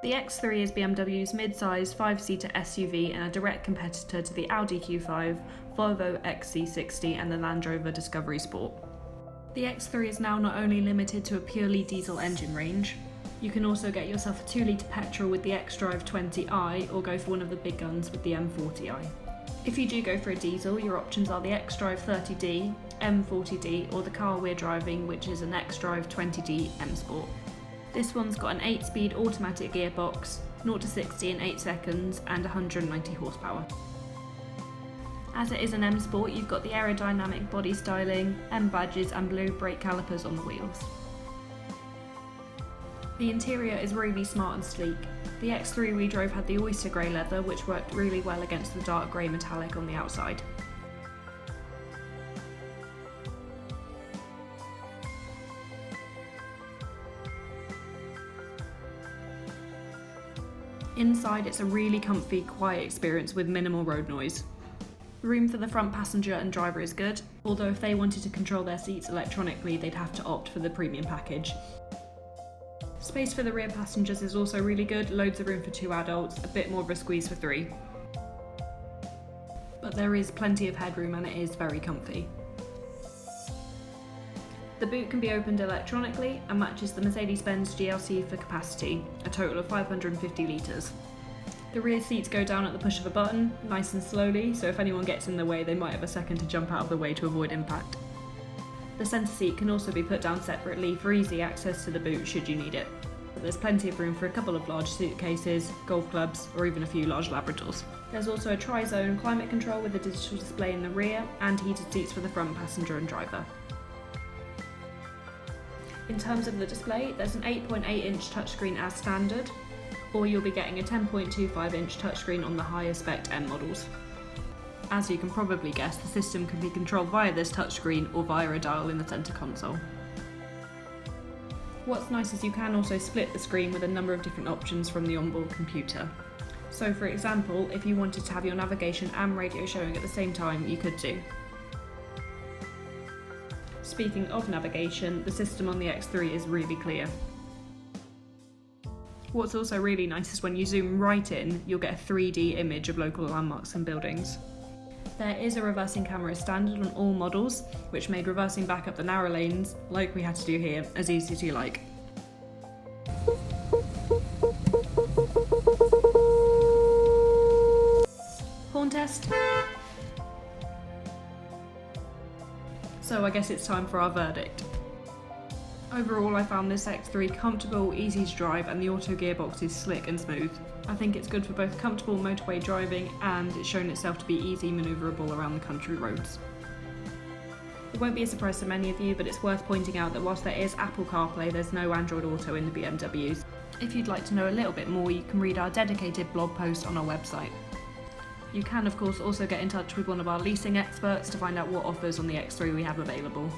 The X3 is BMW's mid-size 5-seater SUV and a direct competitor to the Audi Q5, Volvo XC60 and the Land Rover Discovery Sport. The X3 is now not only limited to a purely diesel engine range, you can also get yourself a 2-litre petrol with the xDrive20i or go for one of the big guns with the M40i. If you do go for a diesel, your options are the xDrive20d, M40d or the car we're driving, which is an xDrive20d M Sport. This one's got an 8-speed automatic gearbox, 0 to 60 in 8 seconds and 190 horsepower. As it is an M Sport, you've got the aerodynamic body styling, M badges and blue brake calipers on the wheels. The interior is really smart and sleek. The X3 we drove had the oyster grey leather, which worked really well against the dark grey metallic on the outside. Inside, it's a really comfy, quiet experience with minimal road noise. The room for the front passenger and driver is good, although if they wanted to control their seats electronically, they'd have to opt for the premium package. Space for the rear passengers is also really good, loads of room for 2 adults, a bit more of a squeeze for 3. But there is plenty of headroom and it is very comfy. The boot can be opened electronically and matches the Mercedes-Benz GLC for capacity, a total of 550 litres. The rear seats go down at the push of a button, nice and slowly, so if anyone gets in the way they might have a second to jump out of the way to avoid impact. The centre seat can also be put down separately for easy access to the boot should you need it. But there's plenty of room for a couple of large suitcases, golf clubs or even a few large Labradors. There's also a tri-zone climate control with a digital display in the rear and heated seats for the front passenger and driver. In terms of the display, there's an 8.8-inch touchscreen as standard, or you'll be getting a 10.25-inch touchscreen on the higher spec M models. As you can probably guess, the system can be controlled via this touchscreen or via a dial in the centre console. What's nice is you can also split the screen with a number of different options from the onboard computer. So for example, if you wanted to have your navigation and radio showing at the same time, you could do. Speaking of navigation, the system on the X3 is really clear. What's also really nice is when you zoom right in, you'll get a 3D image of local landmarks and buildings. There is a reversing camera standard on all models, which made reversing back up the narrow lanes, like we had to do here, as easy as you like. Horn test. So I guess it's time for our verdict. Overall, I found this X3 comfortable, easy to drive, and the auto gearbox is slick and smooth. I think it's good for both comfortable motorway driving and it's shown itself to be easy manoeuvrable around the country roads. It won't be a surprise to many of you, but it's worth pointing out that whilst there is Apple CarPlay, there's no Android Auto in the BMWs. If you'd like to know a little bit more, you can read our dedicated blog post on our website. You can of course also get in touch with one of our leasing experts to find out what offers on the X3 we have available.